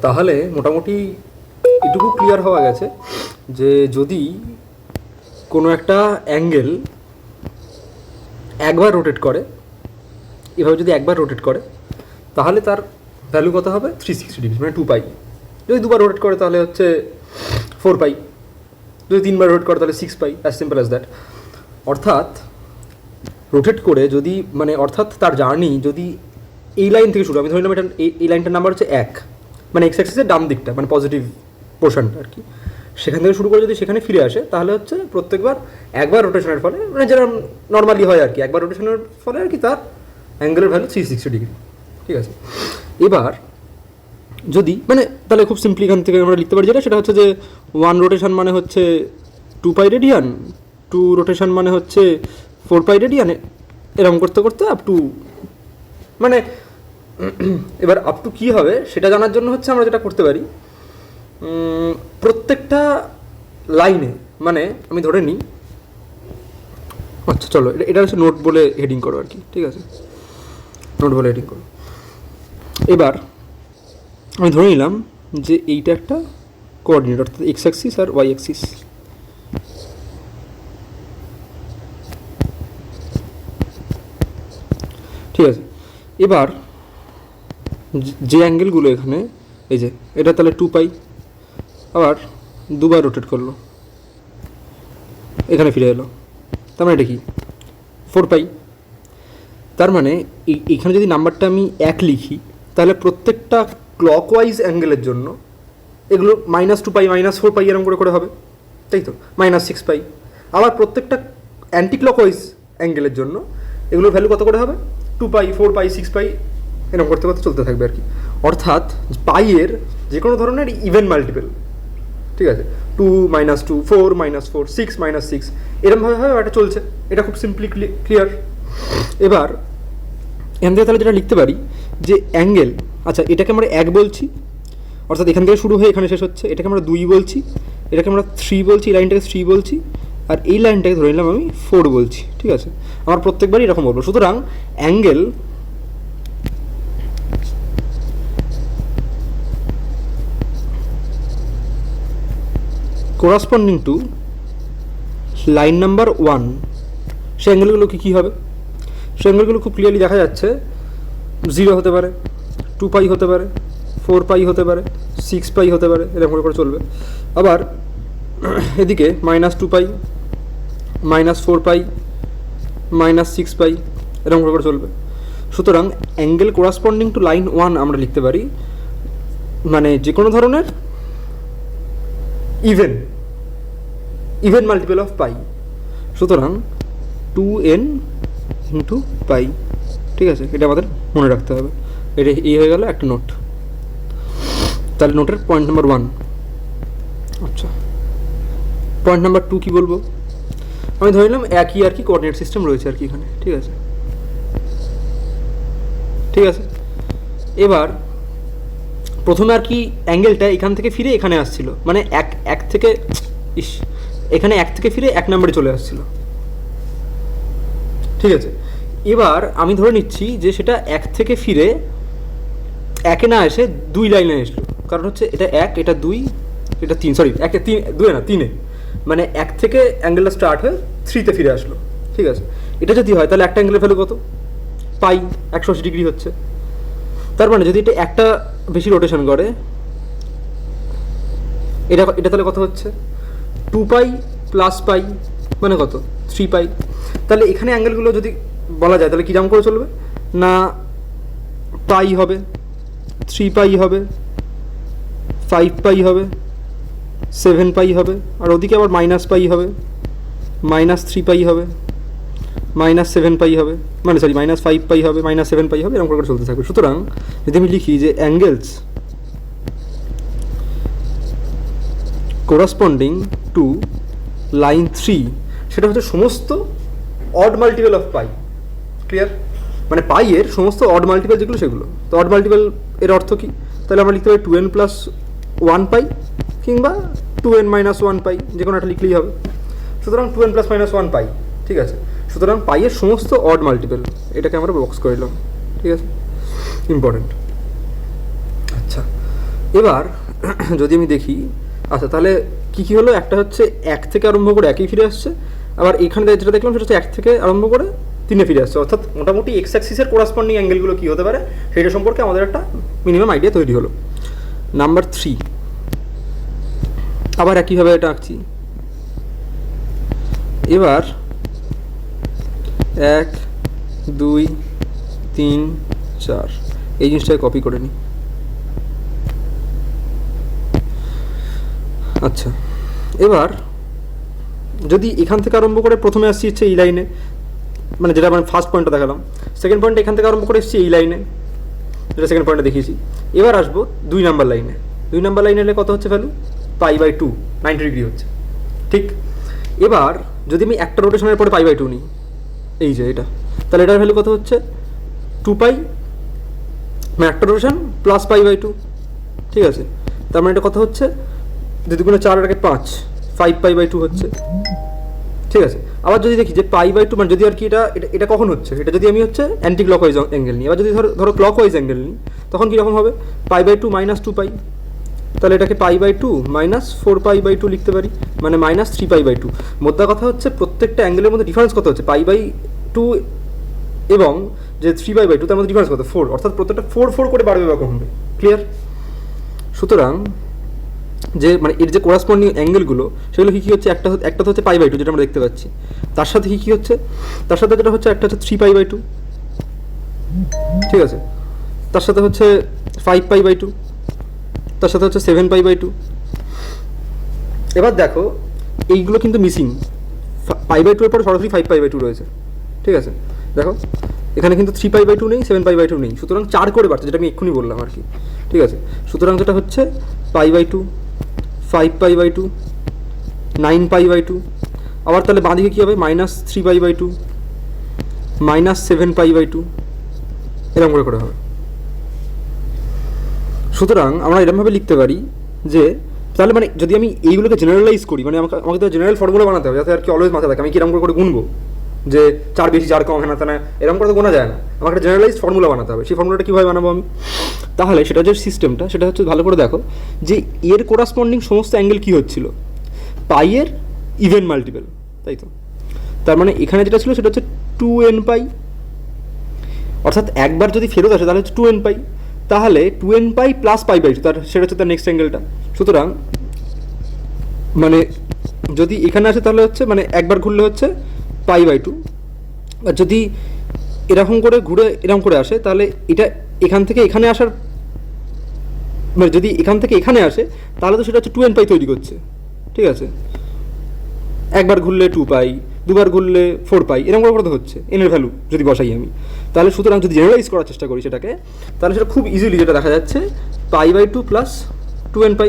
তাহলে মোটামুটি এটুকু ক্লিয়ার হওয়া গেছে যে যদি কোনো একটা অ্যাঙ্গেল একবার রোটেট করে, এভাবে যদি একবার রোটেট করে তাহলে তার ভ্যালু কত হবে? 360 ডিগ্রি, মানে 2 পাই। যদি দুবার রোটেট করে তাহলে হচ্ছে 4 পাই, যদি তিনবার রোটেট করে তাহলে 6 পাই, অ্যাজ সিম্পল অ্যাজ দ্যাট। অর্থাৎ রোটেট করে যদি অর্থাৎ তার জার্নি যদি এই লাইন থেকে শুরু, আমি ধরে নিলাম এটা এই লাইনটার নাম্বার হচ্ছে 1, মানে এক্স অ্যাক্সিসের ডান দিকটা, মানে পজিটিভ পোর্শনটা আর কি, সেখান থেকে শুরু করে যদি সেখানে ফিরে আসে তাহলে হচ্ছে প্রত্যেকবার একবার রোটেশনের ফলে, মানে যেরকম নর্মালি হয় আর কি, একবার রোটেশনের ফলে আর কি তার অ্যাঙ্গেলের ভ্যালু 360 ডিগ্রি। ঠিক আছে, এবার যদি তাহলে খুব সিম্পলি এখান থেকে আমরা লিখতে পারি যেটা, সেটা হচ্ছে যে 1 রোটেশন মানে হচ্ছে 2 পাই রেডিয়ান, 2 রোটেশন মানে হচ্ছে 4 পাই রেডিয়ান, এরকম করতে করতে আপ টু, এবার আপ টু কী হবে সেটা জানার জন্য হচ্ছে আমরা যেটা করতে পারি, প্রত্যেকটা লাইনে, আমি ধরে নিই, আচ্ছা চলো এটা হচ্ছে নোট বলে হেডিং করো আর কি, ঠিক আছে, নোট বলে হেডিং করো। এবার আমি ধরে নিলাম যে এইটা একটা কোঅর্ডিনেট, অর্থাৎ এক্স অ্যাক্সিস আর ওয়াই অ্যাক্সিস। ঠিক আছে, এবার যে অ্যাঙ্গেলগুলো এখানে, এই যে এটা তাহলে 2 পাই, আবার দুবার রোটেট করলো, এখানে ফিরে এলো, তার মানে এটা কি 4 পাই। তার মানে এইখানে যদি নাম্বারটা আমি 1 লিখি তাহলে প্রত্যেকটা ক্লকওয়াইজ অ্যাঙ্গেলের জন্য এগুলো -2 পাই, -4 পাই এরকম করে হবে, তাই তো, -6 পাই। আবার প্রত্যেকটা অ্যান্টি ক্লকওয়াইজ অ্যাঙ্গেলের জন্য এগুলোর ভ্যালু কত করে হবে? 2 পাই, 4 পাই, 6 পাই, এরকম করতে করতে চলতে থাকবে আর কি। অর্থাৎ পাইয়ের যে কোনো ধরনের ইভেন মাল্টিপল, ঠিক আছে, 2 -2, 4 -4, 6 -6, এরকমভাবে এটা চলছে। এটা খুব সিম্পলি ক্লিয়ার। এবার এখান থেকে তাহলে যেটা লিখতে পারি যে অ্যাঙ্গেল, আচ্ছা এটাকে আমরা 1 বলছি, অর্থাৎ এখান থেকে শুরু হয়ে এখানে শেষ হচ্ছে, এটাকে আমরা 2 বলছি, এটাকে আমরা 3 বলছি, এই লাইনটাকে 3 বলছি, আর এই লাইনটাকে ধরে নিলাম আমি 4 বলছি। ঠিক আছে, আমার প্রত্যেকবারই এরকম বলবো। সুতরাং অ্যাঙ্গেল কোরাসপন্ডিং টু লাইন নাম্বার 1, সেই অ্যাঙ্গেলগুলো কী হবে? সেই অ্যাঙ্গেলগুলো খুব ক্লিয়ারলি দেখা যাচ্ছে, 0 হতে পারে, 2 পাই হতে পারে, 4 পাই হতে পারে, 6 পাই হতে পারে, এরকম করে চলবে। আবার এদিকে -2 পাই, -4 পাই, -6 পাই, এরকম করে চলবে। সুতরাং অ্যাঙ্গেল কোরাসপন্ডিং টু লাইন 1 আমরা লিখতে পারি যে কোনো ধরনের ইভেন মাল্টিপল অফ পাই। সুতরাং 2n ইন্টু পাই। ঠিক আছে, এটা আমাদের মনে রাখতে হবে। এটা এই হয়ে গেল একটা নোট। তাহলে নোটের পয়েন্ট নাম্বার 1। আচ্ছা, পয়েন্ট নাম্বার 2 কী বলবো? আমি ধরে নিলাম একই আর কি কোঅর্ডিনেট সিস্টেম রয়েছে আর কি এখানে। ঠিক আছে, ঠিক আছে। এবার প্রথমে আর কি অ্যাঙ্গেলটা এখান থেকে ফিরে এখানে আসছিল, এক থেকে এখানে 1 থেকে ফিরে 1 নম্বরে চলে আসছিল। ঠিক আছে, এবার আমি ধরে নিচ্ছি যে সেটা 1 থেকে ফিরে 1-এ না এসে 2 লাইনে এসলো, কারণ হচ্ছে এটা 1, এটা 2, এটা 3, সরি 2-এ না 3-এ, 1 থেকে অ্যাঙ্গেলটা স্টার্ট হয়ে 3-তে ফিরে আসলো। ঠিক আছে, এটা যদি হয় তাহলে একটা অ্যাঙ্গেলের ভ্যালু কত? পাই, 180 ডিগ্রি হচ্ছে। তার মানে যদি এটা একটা বেশি রোটেশন করে, এটা তাহলে কত হচ্ছে? 2 পাই প্লাস পাই মানে কত? 3 পাই। তাহলে এখানে অ্যাঙ্গেলগুলো যদি বলা যায় তাহলে কীরকম করে চলবে না, পাই হবে, 3 পাই হবে, 5 পাই হবে, 7 পাই হবে, আর ওদিকে আবার -পাই হবে, -3 পাই হবে, -7 পাই হবে, -5 পাই হবে, -7 পাই হবে, এরকম করে চলতে থাকবে। সুতরাং যদি আমি লিখি যে অ্যাঙ্গেলস কোরাসপন্ডিং টু লাইন 3, সেটা হচ্ছে সমস্ত odd multiple of pi. Clear? Pi এর সমস্ত অড মাল্টিপল যেগুলো সেগুলো। তো অড মাল্টিপল এর অর্থ কী? তাহলে আমরা লিখতে পারি 2n + 1 পাই কিংবা 2n - 1 পাই, যে কোনো একটা লিখলেই হবে। সুতরাং 2n + -1 পাই। ঠিক আছে, সুতরাং পাইয়ের সমস্ত অড মাল্টিপল, এটাকে আমরা বক্স করে নিলাম। ঠিক আছে, ইম্পর্টেন্ট। আচ্ছা, এবার যদি আমি দেখি, আচ্ছা তাহলে কী কী হলো, একটা হচ্ছে 1 থেকে আরম্ভ করে একই ফিরে আসছে, আবার এখানে যেটা দেখলাম সেটা হচ্ছে 1 থেকে আরম্ভ করে 3-এ ফিরে আসছে, অর্থাৎ মোটামুটি এক্স অ্যাক্সিসের কোরাসপন্ডিং অ্যাঙ্গেলগুলো কী হতে পারে সেটা সম্পর্কে আমাদের একটা মিনিমাম আইডিয়া তৈরি হলো। নাম্বার 3, আবার একইভাবে এটা আঁকছি। এবার 1 2 3 4 এই জিনিসটাকে কপি করে নিই। আচ্ছা, এবার যদি এখান থেকে আরম্ভ করে প্রথমে আসছি হচ্ছে এই লাইনে, মানে যেটা মানে ফার্স্ট পয়েন্টটা দেখালাম, সেকেন্ড পয়েন্ট এখান থেকে আরম্ভ করে এসেছি এই লাইনে, যেটা সেকেন্ড পয়েন্টে দেখিয়েছি। এবার আসবো 2 নাম্বার লাইনে। 2 নাম্বার লাইনে এলে কত হচ্ছে ভ্যালু, π/2, 90 ডিগ্রি হচ্ছে, ঠিক। এবার যদি আমি একটা রোটেশনের পরে π/2 নিই, এই যে এটা, তাহলে এটার ভ্যালু কত হচ্ছে 2π, মানে একটা রোটেশন প্লাস π/2, ঠিক আছে। তার মানে এটা কত হচ্ছে 2 × 4 = 5, 5π/2 হচ্ছে, ঠিক আছে। আবার যদি দেখি যে π/2 মানে যদি আর কি এটা কখন হচ্ছে, এটা যদি আমি হচ্ছে অ্যান্টি ক্লকওয়াইজ অ্যাঙ্গেল নিই, এবার যদি ধরো ক্লকওয়াইজ অ্যাঙ্গেল নিই, তখন কীরকম হবে, π/2 - 2π, তাহলে এটাকে π/2 - 4π/2 লিখতে পারি, মানে -3π/2। মোদ্দা কথা হচ্ছে প্রত্যেকটা অ্যাঙ্গেলের মধ্যে ডিফারেন্স কত হচ্ছে, π/2 এবং যে 3π/2 তার মধ্যে ডিফারেন্স কত, 4, অর্থাৎ প্রত্যেকটা 4 করে বাড়বে বা কমবে, ক্লিয়ার। সুতরাং যে মানে এর যে কোরাসপন্ডিং অ্যাঙ্গেলগুলো সেগুলো কী কী হচ্ছে, একটা তো হচ্ছে π/2 যেটা আমরা দেখতে পাচ্ছি, তার সাথে কী হচ্ছে, তার সাথে যেটা হচ্ছে একটা হচ্ছে 3π/2, ঠিক আছে, তার সাথে হচ্ছে 5π/2, তার সাথে হচ্ছে 7π/2। এবার দেখো এইগুলো কিন্তু মিসিং, π/2 এর পরে সরাসরি 5π/2 রয়েছে, ঠিক আছে। দেখো এখানে কিন্তু 3π/2 নেই, 7π/2 নেই, সুতরাং 4 করে বাড়ছে, যেটা আমি এক্ষুনি বললাম আর কি, ঠিক আছে। সুতরাং যেটা হচ্ছে π/2, 5π/2, 9π/2, আবার তাহলে বাঁদিকে কী হবে, -3π/2, -7π/2, এরকম করে হবে। সুতরাং আমরা এরকমভাবে লিখতে পারি যে, তাহলে মানে যদি আমি এইগুলোকে জেনারেলাইজ করি, মানে আমাকে তো জেনারেল ফর্মুলা বানাতে হবে যাতে আর কি অলওয়েজ মাথায় থাকে, আমি কিরকম করে গুনবো যে 4 বেশি 4 কম, হ্যাঁ না এরকম করে তো গোনা যায় না, আমাকে একটা জেনারেলাইজড ফর্মুলা বানাতে হবে। সেই ফর্মুলাটা কীভাবে বানাবো আমি, তাহলে সেটা যে সিস্টেমটা সেটা হচ্ছে ভালো করে দেখো যে এর কোরাসপন্ডিং সমস্ত অ্যাঙ্গেল কী হচ্ছিল, পাইয়ের ইভেন মাল্টিপল, তাই তো। তার মানে এখানে যেটা ছিল সেটা হচ্ছে 2nπ, অর্থাৎ একবার যদি ফেরত আসে তাহলে হচ্ছে 2nπ, তাহলে 2nπ + π/2, তার সেটা হচ্ছে তার নেক্সট অ্যাঙ্গেলটা। সুতরাং মানে যদি এখানে আসে তাহলে হচ্ছে মানে একবার ঘুরলে হচ্ছে π/2, আর যদি এরকম করে ঘুরে এরকম করে আসে তাহলে এটা এখান থেকে এখানে আসার, মানে যদি এখান থেকে এখানে আসে তাহলে তো সেটা হচ্ছে 2nπ তৈরি করছে, ঠিক আছে। একবার ঘুরলে 2π, দুবার ঘুরলে 4π, এরকম করে তো হচ্ছে এনের ভ্যালু যদি বসাই আমি, তাহলে সুতরাং যদি জেনারেলাইজ করার চেষ্টা করি সেটাকে, তাহলে সেটা খুব ইজিলি যেটা দেখা যাচ্ছে π/2 + 2nπ,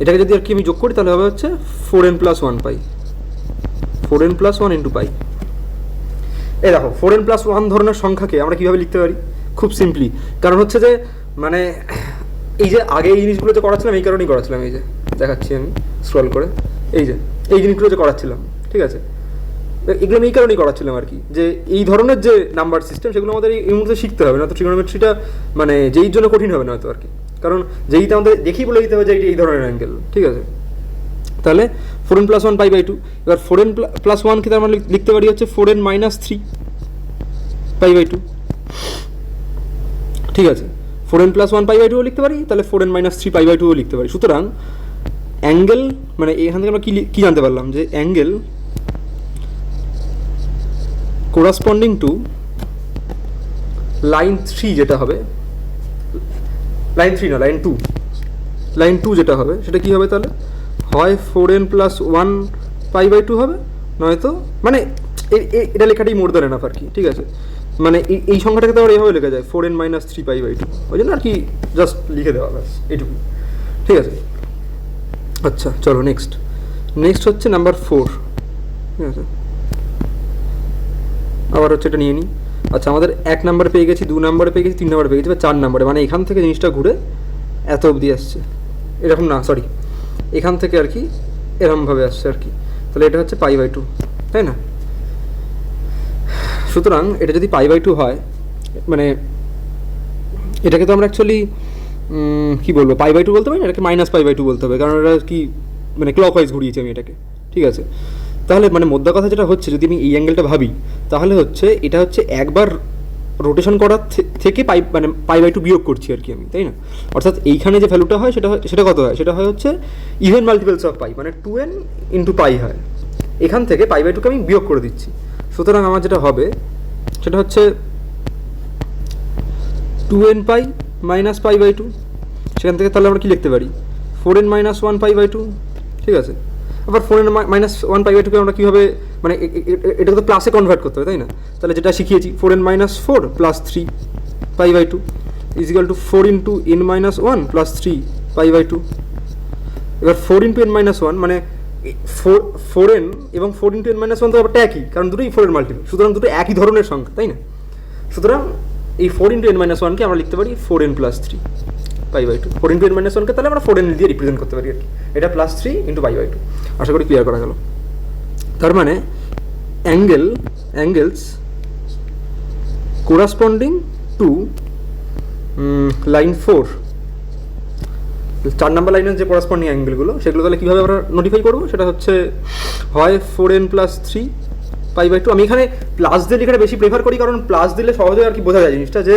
এটাকে যদি আর কি আমি যোগ করি তাহলে হবে হচ্ছে 4n + 1π, 4n + 1 × π। এই দেখো 4n + 1 ধরনের সংখ্যাকে আমরা কীভাবে লিখতে পারি, খুব সিম্পলি, কারণ হচ্ছে যে মানে এই যে আগে এই জিনিসগুলো যে করাচ্ছিলাম এই কারণেই করাচ্ছিলাম, এই যে দেখাচ্ছি আমি স্ক্রল করে, এই যে এই জিনিসগুলো যে করাচ্ছিলাম, ঠিক আছে, এগুলো আমি এই কারণেই করাচ্ছিলাম আর কি, যে এই ধরনের যে নাম্বার সিস্টেম সেগুলো আমাদের এই মুহূর্তে শিখতে হবে, না তো ট্রিগোনোমেট্রিটা মানে যেই জন্য কঠিন হবে না হয়তো আর কি, কারণ যেইটা আমাদের দেখেই বলে দিতে হবে যে এই ধরনের অ্যাঙ্গেল, ঠিক আছে। তাহলে 4n + 1 π/2, এবার 4n + 1 কে আমরা লিখতে পারি হচ্ছে 4n - 3 π/2, ঠিক আছে। 4n + 1 π/2 লিখতে পারি, তাহলে 4n - 3 π/2 লিখতে পারি। সুতরাং অ্যাঙ্গেল মানে এখান থেকে আমরা কী জানতে পারলাম, যে অ্যাঙ্গেল কোরাসপন্ডিং টু লাইন 3 যেটা হবে, লাইন 3 না লাইন 2 যেটা হবে সেটা কী হবে, তাহলে হয় 4n + 1 π/2 হবে, নয়তো মানে এটা লেখাটাই মোর দ্যান এনাফ আর কি, ঠিক আছে। মানে এই সংখ্যাটাকে তো আবার এইভাবে লেখা যায় 4n - 3 π/2, ওই জন্য আর কি জাস্ট লিখে দেওয়া ব্যাস এইটুকু, ঠিক আছে। আচ্ছা চলো নেক্সট হচ্ছে নাম্বার 4, ঠিক আছে। আবার হচ্ছে এটা নিয়ে নিই। আচ্ছা আমাদের 1 নাম্বার পেয়ে গেছি, 2 নাম্বারে পেয়ে গেছি, 3 নাম্বারে পেয়ে গেছি, বা 4 নাম্বারে, মানে এখান থেকে জিনিসটা ঘুরে এত অবধি আসছে, এরকম না সরি, এখান থেকে আর কি এরকমভাবে আসছে আর কি, তাহলে এটা হচ্ছে π/2, তাই না। সুতরাং এটা যদি π/2 হয়, মানে এটাকে তো আমরা অ্যাকচুয়ালি কী বলবো, পাই বাই টু বলতে পারি না, এটাকে মাইনাস পাই বাই টু বলতে হবে, কারণ এটা কি মানে ক্লকওয়াইজ ঘুরিয়েছি আমি এটাকে, ঠিক আছে। তাহলে মানে মোদ্দা কথা যেটা হচ্ছে, যদি আমি এই অ্যাঙ্গেলটা ভাবি, তাহলে হচ্ছে এটা হচ্ছে একবার রোটেশন করার থেকে মানে পাই বাই টু বিয়োগ করছি আর কি আমি, তাই না? অর্থাৎ এইখানে যে ভ্যালুটা হয় সেটা কত হয়, সেটা হয় হচ্ছে ইভেন মাল্টিপলস অফ পাই, মানে 2n ইন্টু পাই হয়। এখান থেকে পাই বাই টুকে আমি বিয়োগ করে দিচ্ছি। সুতরাং আমার যেটা হবে সেটা হচ্ছে 2n pi minus pi by two. সেখান থেকে তাহলে আমরা কী লিখতে পারি, 4n minus 1 pi by two, ঠিক আছে। আবার 4n মাইনাস 1 পাই বাই টুকে আমরা কীভাবে, মানে এটাকে তো প্লাসে কনভার্ট করতে হবে, তাই না? তাহলে যেটা শিখিয়েছি, 4n minus 4 plus 3 pi by two is equal to 4 into n minus 1 plus 3 pi by two. এবার 4 ইন্টু n মাইনাস 1 মানে 4n এবং 4 ইন্টু n মাইনাস 1 তো ব্যাপারটা একই, কারণ দুটোই 4 এর মাল্টিপল, সুতরাং দুটো একই ধরনের সংখ্যা, তাই না? সুতরাং এই 4 ইন্টু n মাইনাস 1কে আমরা লিখতে পারি 4n plus 3 pi by two. 4 into n minus 1কে তাহলে আমরা 4n দিয়ে রিপ্রেজেন্ট করতে পারি আর কি, এটা plus 3 into pi by two. আশা করি ক্লিয়ার করা গেল। তার মানে angles corresponding to line 4, 4 number লাইনের যে কোরাসপন্ডিং অ্যাঙ্গেলগুলো, সেগুলো তাহলে কীভাবে আমরা নোটিফাই করবো, সেটা হচ্ছে হয় 4n plus 3 pi by two. আমি এখানে প্লাস দিয়ে লেখাটা বেশি প্রেফার করি, কারণ প্লাস দিলে সহজে আর কি বোঝা যায় জিনিসটা, যে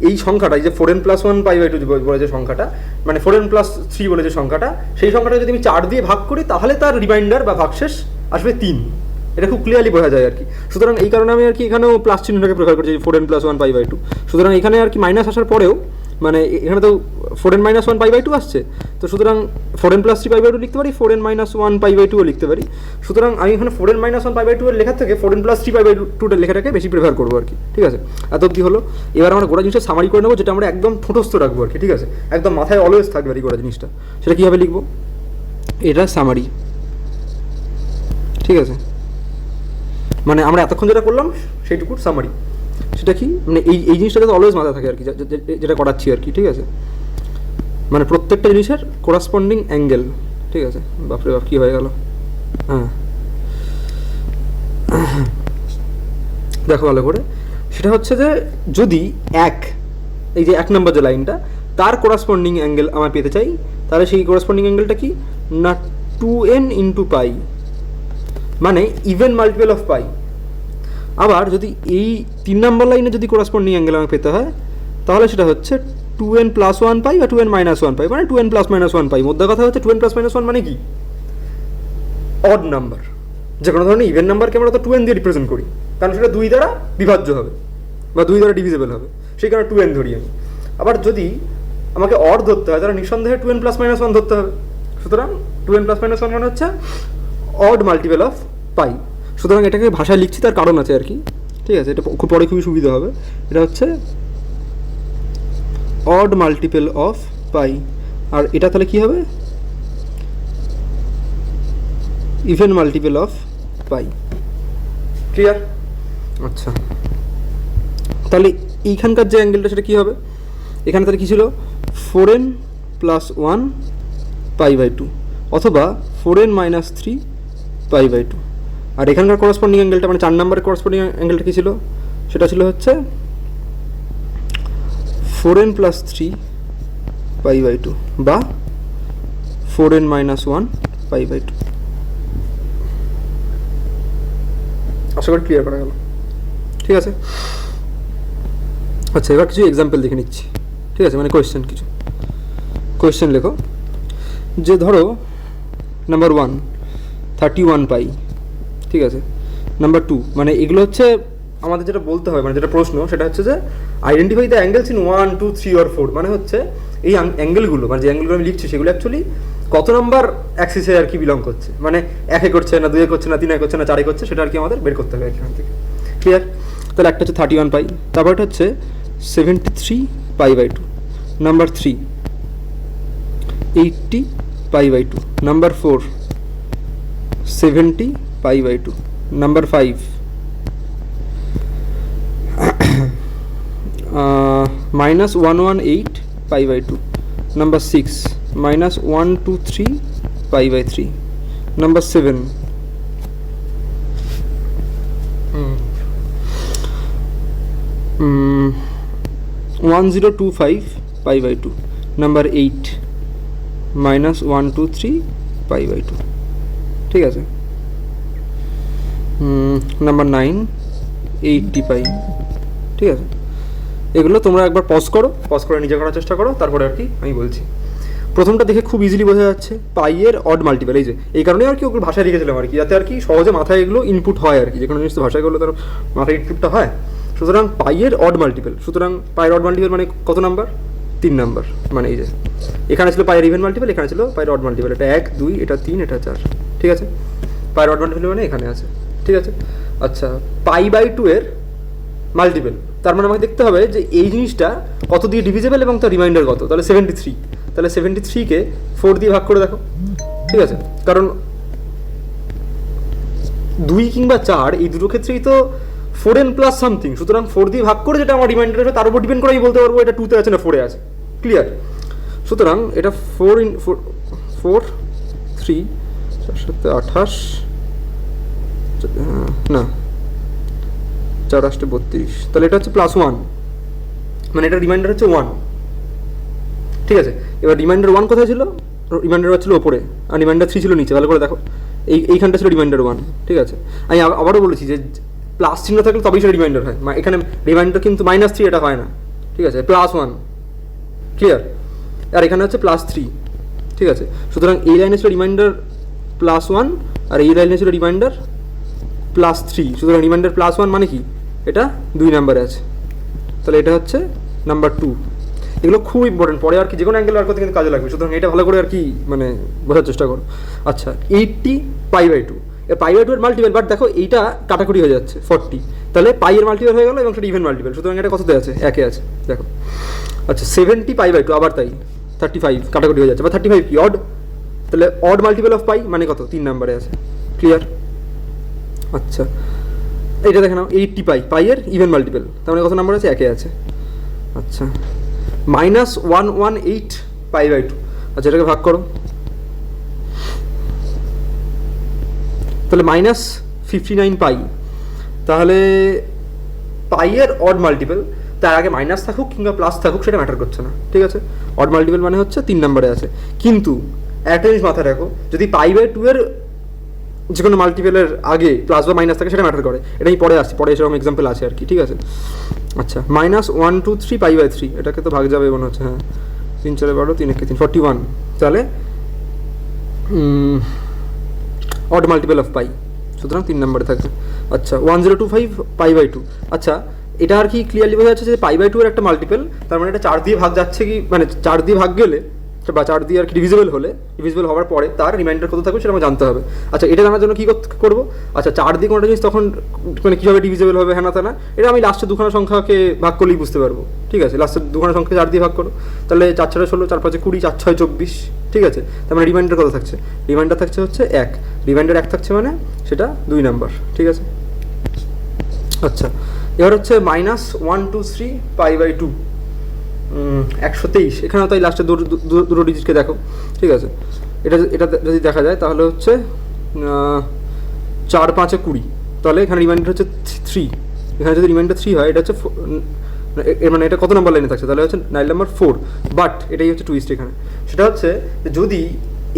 এই সংখ্যাটা, যে 4n plus 1 pi by two বলে যে সংখ্যাটা, মানে 4n প্লাস 3 বলে যে সংখ্যাটা, সেই সংখ্যাটা যদি আমি 4 দিয়ে ভাগ করি, তাহলে তার রিমাইন্ডার বা ভাগশেষ আসবে 3। এটা খুব ক্লিয়ারলি বোঝা যায় আর কি। সুতরাং এই কারণে আমি আর কি এখানেও প্লাস চিহ্নটাকে প্রেফার করছি, 4n plus 1 pi by two. সুতরাং এখানে আর কি মাইনাস আসার পরেও, মানে এখানে তো 4n minus 1 pi by two আসছে, তো সুতরাং 4n plus 3 pi by two লিখতে পারি, 4n মাইনাস 1 পাই বাই টুও লিখতে পারি। সুতরাং আমি এখানে 4n minus 1 pi by two এর লেখার থেকে 4n প্লাস 3 পাই বাই টুটা লেখাটাকে বেশি প্রেফার করবো আর কি, ঠিক আছে। এত অবধি হলো। এবার আমরা গোটা জিনিসটা সামারি করে নেবো, যেটা আমরা একদম ঠোঁটস্থ রাখবো আর কি, ঠিক আছে, একদম মাথায় অলওয়েজ থাকবে আর কি গোটা জিনিসটা। সেটা কীভাবে লিখবো, এটা সামারি, ঠিক আছে। মানে আমরা এতক্ষণ যেটা করলাম সেইটুকুর সামারি, সেটা কি, মানে এই জিনিসটা যাতে অলওয়েজ মাথায় থাকে আর কি, যেটা করাচ্ছি আর কি, ঠিক আছে। মানে প্রত্যেকটা জিনিসের কোরাসপন্ডিং অ্যাঙ্গেল, ঠিক আছে। বাপরে বাপ, কী হয়ে গেল, হ্যাঁ দেখো ভালো করে, সেটা হচ্ছে যে যদি এই যে 1 নম্বর যে লাইনটা, তার কোরাসপন্ডিং অ্যাঙ্গেল আমার পেতে চাই, তাহলে সেই কোরাসপন্ডিং অ্যাঙ্গেলটা কি না 2n ইন্টু পাই, মানে ইভেন মাল্টিপল অফ পাই। আবার যদি এই 3 নম্বর লাইনে যদি কোরাসপন্ডিং অ্যাঙ্গেল আমাকে পেতে হয়, তাহলে সেটা হচ্ছে 2n প্লাস 1 পাই বা 2n মাইনাস 1 পাই, মানে 2n প্লাস মাইনাস 1 পাই। মোদ্দা কথা হচ্ছে 2n প্লাস মাইনাস 1 মানে কি, অড নাম্বার। যে কোনো ধরনের ইভেন নাম্বারকে আমরা তো 2n দিয়ে রিপ্রেজেন্ট করি, কারণ সেটা 2 দ্বারা বিভাজ্য হবে বা 2 দ্বারা ডিভিজেবল হবে, সেই কারণে 2n ধরি আমি। আবার যদি আমাকে অড ধরতে হয়, তাহলে নিঃসন্দেহে 2n প্লাস মাইনাস 1 ধরতে হবে। সুতরাং 2n প্লাস মাইনাস 1 মানে হচ্ছে অড মাল্টিপল অফ পাই। সুতরাং এটাকে ভাষায় লিখছি, তার কারণ আছে আর কি, ঠিক আছে। এটা খুব পরে খুবই সুবিধা হবে। এটা হচ্ছে অড মাল্টিপল অফ পাই, আর এটা তাহলে কী হবে, even multiple of pi. Clear? আচ্ছা, তাহলে এইখানকার যে অ্যাঙ্গেলটা সেটা কী হবে, এখানে তাহলে কী ছিল, 4n plus 1 pi by two, অথবা 4n minus 3 pi by two. আর এখানকার করসপন্ডিং অ্যাঙ্গেলটা, মানে 4 নম্বরের করসপন্ডিং অ্যাঙ্গেলটা কী ছিল, সেটা ছিল হচ্ছে 4n plus 3 pi by two বা 4n minus 1 pi by two. আশা করি ক্লিয়ার করা গেল, ঠিক আছে। আচ্ছা, এবার কিছু এক্সাম্পল দেখে নিচ্ছি, ঠিক আছে, মানে কোয়েশ্চেন লেখো। যে ধরো নাম্বার 1 31 পাই, ঠিক আছে। নাম্বার 2, মানে এগুলো হচ্ছে আমাদের যেটা বলতে হবে, মানে যেটা প্রশ্ন, সেটা হচ্ছে যে identify the angles in 1, 2, 3 or 4, মানে হচ্ছে এই অ্যাঙ্গেলগুলো, মানে যে অ্যাঙ্গেলগুলো আমি লিখছি, সেগুলো অ্যাকচুয়ালি কত নম্বর অ্যাক্সিসে আর কি বিলং করছে, মানে 1-এ করছে না, 2-এ করছে না, 3-এ করছে না, 4-এ করছে, সেটা আর কি আমাদের বের করতে হবে এখান থেকে। ক্লিয়ার? তাহলে একটা হচ্ছে 31 পাই, তারপরটা হচ্ছে 73 pi by two. Number 3 80 pi by two. Number 4 70 pi by two. Number 5 minus 118 pi by 2. Number 6 minus 123 pi by 3. Number 7 1025 pi by 2. Number 8 minus 1 2 3 pi by 2, ঠিক আছে। নাম্বার 9 80 পাই, ঠিক আছে। এগুলো তোমরা একবার পজ করে নিজে করার চেষ্টা করো, তারপরে আর কি আমি বলছি। প্রথমটা দেখে খুব ইজিলি বোঝা যাচ্ছে, পাইয়ের অড মাল্টিপল, এই যে এই কারণে আর কি ওগুলো ভাষায় লিখেছিলাম আর কি, যাতে আর কি সহজে মাথায় এগুলো ইনপুট হয় আর কি, যে কোনো জিনিস তো ভাষায় করলে তার মাথায় ইনপুটটা হয়। সুতরাং পাইয়ের অড মাল্টিপল, সুতরাং পাইয়ের অড মাল্টিপল মানে কত নাম্বার? 3 নাম্বার। মানে এই যে এখানে ছিল পাইয়ের ইভেন মাল্টিপল, এখানে ছিল পাইয়ের অড মাল্টিপল, এটা 1 2 এটা 3 এটা 4, ঠিক আছে। পাইয়ের অড মাল্টিপল মানে এখানে আছে, ঠিক আছে। আচ্ছা, পাই বাই 2 এর মাল্টিপল, তার মানে আমাকে দেখতে হবে যে এই জিনিসটা কত দিয়ে ডিভিজেবল এবং তার রিমাইন্ডার কত। তাহলে 73, তাহলে 73কে 4 দিয়ে ভাগ করে দেখো, ঠিক আছে। কারণ 2 কিংবা 4 এই দুটো ক্ষেত্রেই তো 4n প্লাস সামথিং, সুতরাং 4 দিয়ে ভাগ করে যেটা আমার রিমাইন্ডার আছে তার উপর ডিপেন্ড করে আমি বলতে পারবো এটা 2তে আছে না 4-এ আছে, ক্লিয়ার। সুতরাং এটা 4 4 3 4 7 28 না 4 8 32, তাহলে এটা হচ্ছে +1, মানে এটা রিমাইন্ডার হচ্ছে 1, ঠিক আছে। এবার রিমাইন্ডার 1 কোথায় ছিল? রিমাইন্ডার 1 ছিল ওপরে, আর রিমাইন্ডার 3 ছিল নিচে, ভালো করে দেখো। এইখানটা ছিল রিমাইন্ডার 1, ঠিক আছে। আমি আবারও বলেছি যে প্লাস চিহ্ন থাকলে তবেই সেটা রিমাইন্ডার হয়, এখানে রিমাইন্ডার কিন্তু -3 এটা হয় না, ঠিক আছে, +1, ক্লিয়ার। আর এখানে হচ্ছে +3, ঠিক আছে। সুতরাং এই লাইনে ছিল রিমাইন্ডার +1 আর এই লাইনে ছিল রিমাইন্ডার +3, সুতরাং রিমাইন্ডার +1 মানে কি? এটা 2 নাম্বারে আছে, তাহলে এটা হচ্ছে নাম্বার 2। এগুলো খুব ইম্পর্টেন্ট, পরে আর কি যে কোনো অ্যাঙ্গেল বার করতে কিন্তু কাজে লাগবে, সুতরাং এটা ভালো করে আর কি মানে বোঝার চেষ্টা করো। আচ্ছা, 80 পাই বাই 2, এর পাই বাই 2 এর মাল্টিপল, বাট দেখো এইটা কাটাকুটি হয়ে যাচ্ছে 40, তাহলে পাই এর মাল্টিপল হয়ে গেল এবং সেটা ইভেন মাল্টিপল, সুতরাং এটা কততে আছে? 1-এ আছে, দেখো। আচ্ছা, 70 পাই বাই 2 আবার তাই 35 কাটাকুটি হয়ে যাচ্ছে, বা 35 কি অড, তাহলে অড মাল্টিপল অফ পাই মানে কত? 3 নাম্বারে আছে, ক্লিয়ার। আচ্ছা, এইটা দেখে নাও 80 পাই এর ইভেন মাল্টিপল, তার মানে কত নাম্বার আছে? 1-এ আছে। আচ্ছা, -118 পাই বাই 2, আচ্ছা এটাকে ভাগ করো, তাহলে -59 পাই। তাহলে পাইয়ের অড মাল্টিপল, তার আগে মাইনাস থাকুক কিংবা প্লাস থাকুক সেটা ম্যাটার করছে না, ঠিক আছে। অড মাল্টিপল মানে হচ্ছে 3 নাম্বারে আছে, কিন্তু একটা জিনিস মাথায় রাখো, যদি পাই বাই 2 এর যে কোনো মাল্টিপলের আগে প্লাস বা মাইনাস থাকে সেটা ম্যাটার করে, এটাই পরে আসছে, পরে এরকম এক্সাম্পল আছে আর কি, ঠিক আছে। আচ্ছা, -1 2 3 পাই বাই 3, এটাকে তো ভাগ যাবে মনে হচ্ছে, হ্যাঁ 3 4 12 3 1 3 41, তাহলে অড মাল্টিপল অফ পাই, সুতরাং 3 নম্বরে থাকবে। আচ্ছা, 1025 পাই বাই 2, আচ্ছা এটা আর কি ক্লিয়ারলি বোঝা যাচ্ছে যে পাই বাই 2 এর একটা মাল্টিপল, তার মানে এটা 4 দিয়ে ভাগ যাচ্ছে কি, মানে 4 দিয়ে ভাগ গেলে বা 4 দিয়ে আর কি ডিভিজিবল হওয়ার পরে তার রিমাইন্ডার কত থাকবে সেটা আমার জানতে হবে। আচ্ছা, এটা জানার জন্য কী করবো? আচ্ছা, 4 দিয়ে কোনোটা জিনিস তখন মানে কীভাবে ডিভিজিবল হবে, হ্যাঁ না, এটা আমি লাস্টের দুখানা সংখ্যাকে ভাগ করলেই বুঝতে পারবো, ঠিক আছে। লাস্টের দুখানা সংখ্যা 4 দিয়ে ভাগ করো, তাহলে 4 4 16, 4 5 20, 4 6 24, ঠিক আছে। তার মানে রিমাইন্ডার কত থাকছে? রিমাইন্ডার থাকছে হচ্ছে 1, রিমাইন্ডার 1 থাকছে মানে সেটা 2 নাম্বার, ঠিক আছে। আচ্ছা, এবার হচ্ছে -123 পাই বাই 2, 123, এখানেও তাই লাস্টে দুটো ডিজিটকে দেখো, ঠিক আছে। এটা যদি দেখা যায় তাহলে হচ্ছে 4 5 20, তাহলে এখানে রিমাইন্ডার হচ্ছে 3, এখানে যদি রিমাইন্ডার 3 হয় এটা হচ্ছে মানে এটা কত নাম্বার লাইনে থাকছে? তাহলে হচ্ছে 9 নাম্বার 4, বাট এটাই হচ্ছে টুইস্ট এখানে, সেটা হচ্ছে যদি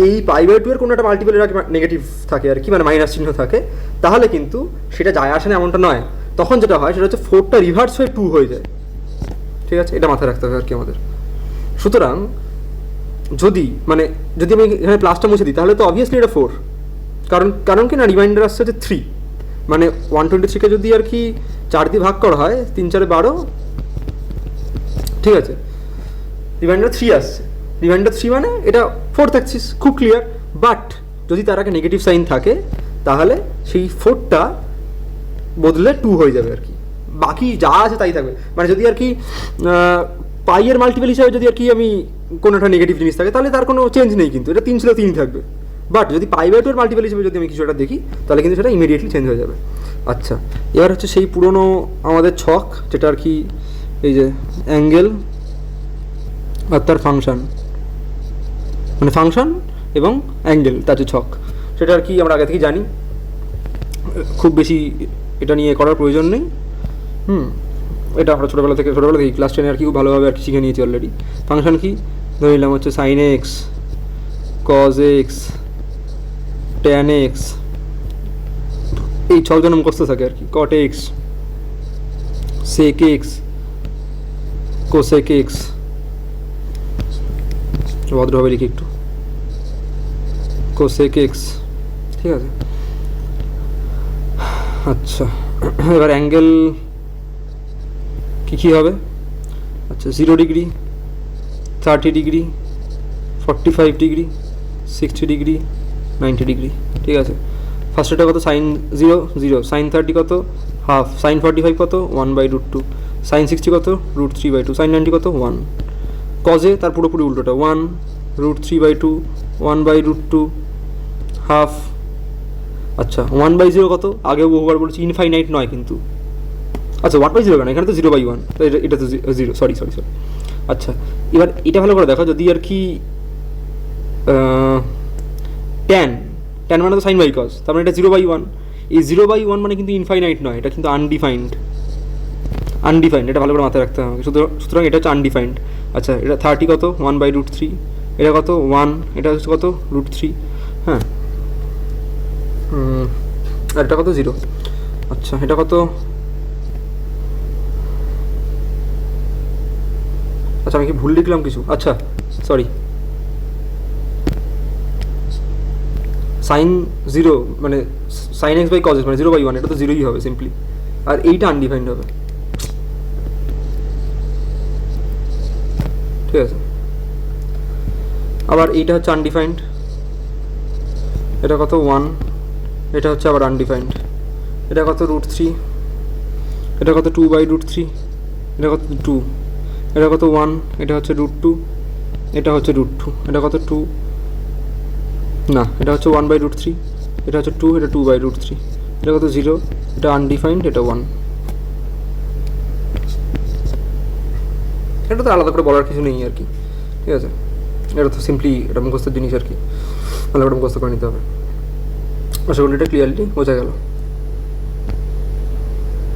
এই পাই বাই 2 এর কোনো একটা মাল্টিপলের আগে নেগেটিভ থাকে আর কি, মানে মাইনাস চিহ্ন থাকে, তাহলে কিন্তু সেটা যায় আসে না এমনটা নয়, তখন যেটা হয় সেটা হচ্ছে 4টা রিভার্স হয়ে 2 হয়ে যায়, ঠিক আছে। এটা মাথায় রাখতে হবে আর কি আমাদের। সুতরাং যদি আমি এখানে প্লাসটা মুছে দিই তাহলে তো অবভিয়াসলি এটা 4, কারণ কি না, রিমাইন্ডার আসছে হচ্ছে 3, মানে 123কে যদি আর কি 4 দিয়ে ভাগ করা হয় 3 4 12, ঠিক আছে, রিমাইন্ডার 3 আসছে, রিমাইন্ডার 3 মানে এটা 4 থাকছিস, খুব ক্লিয়ার। বাট যদি তার আগে নেগেটিভ সাইন থাকে তাহলে সেই 4টা বদলে 2 হয়ে যাবে আর কি, বাকি যা আছে তাই থাকবে। মানে যদি আর কি পাইয়ের মাল্টিপল হিসাবে যদি আর কি আমি কোনো একটা নেগেটিভ জিনিস থাকে তাহলে তার কোনো চেঞ্জ নেই, কিন্তু এটা 3 ছিল 3 থাকবে। বাট যদি পাই বাই 2 এর মাল্টিপল হিসেবে যদি আমি কিছু একটা দেখি তাহলে কিন্তু সেটা ইমিডিয়েটলি চেঞ্জ হয়ে যাবে। আচ্ছা, এবার হচ্ছে সেই পুরনো আমাদের ছক, যেটা আর কি এই যে অ্যাঙ্গেল আর তার ফাংশন, মানে ফাংশন এবং অ্যাঙ্গেল তার যে ছক, সেটা আর কি আমরা আগে থেকে জানি, খুব বেশি এটা নিয়ে করার প্রয়োজন নেই। এটা আমরা ছোটোবেলা থেকে ক্লাস 10 আর কি খুব ভালোভাবে আর কি শিখে নিয়েছি অলরেডি। ফাংশন কি? ধরে নিলাম হচ্ছে sine x, cos x, tan x, এই ছজন মুখস্থ থাকে আর কি, cot x, sec x, cosec x, ভদ্রভাবে লিখি একটু, কোসেক এক্স, ঠিক আছে। আচ্ছা এবার অ্যাঙ্গেল কী কী হবে? আচ্ছা 0 degree, 30 degree, 45 degree, 60 degree, 90 degree, ঠিক আছে। ফার্স্টেটা কত? সাইন 0 0, সাইন 30 কত? হাফ, সাইন 45 কত? 1/√2, সাইন 60 কত? √3/2, সাইন 90 কত? 1। কজে তার পুরোপুরি উল্টোটা, 1 √3/2, 1/√2, হাফ। আচ্ছা 1/0 কত? আগেও বহুবার বলেছি, ইনফাইনাইট নয় কিন্তু। আচ্ছা 1/0 কেন, এখানে তো 0/1, তো এটা তো 0, সরি। আচ্ছা এবার এটা ভালো করে দেখো, যদি আর কি ট্যান মানে তো সাইন বাই কজ, তার মানে এটা 0/1, এই 0/1 মানে কিন্তু ইনফাইনাইট নয়, এটা কিন্তু আনডিফাইন্ড, এটা ভালো করে মাথায় রাখতে হবে। সুতরাং এটা হচ্ছে আনডিফাইন্ড। আচ্ছা এটা 30 কত? 1/√3, এটা কত? 1, এটা হচ্ছে কত? √3, হ্যাঁ। আর এটা কত? 0। আচ্ছা এটা কত? আচ্ছা আমি কি ভুল লিখলাম কিছু? আচ্ছা সরি, সাইন 0 মানে sine x by cos x মানে 0/1, এটা তো 0ই হবে সিম্পলি, আর এইটা আনডিফাইন্ড হবে, ঠিক আছে। আবার এইটা হচ্ছে আনডিফাইন্ড, এটা কত? 1, এটা হচ্ছে আবার আনডিফাইন্ড, এটা কত? √3, এটা কত? 2/√3, এটা কত? 2, এটা কত? 1, এটা হচ্ছে √2, এটা হচ্ছে √2, এটা কত? 2, না এটা হচ্ছে 1/√3, এটা হচ্ছে 2, এটা 2/√3, এটা কত? 0, এটা আনডিফাইন্ড, এটা 1। এটা তো আলাদা করে বলার কিছু নেই আর কি, ঠিক আছে। এটা তো সিম্পলি এটা মুখস্থের জিনিস আর কি, ভালো করে মুখস্থ করে নিতে হবে। আশা করি এটা ক্লিয়ারলি বোঝা গেল।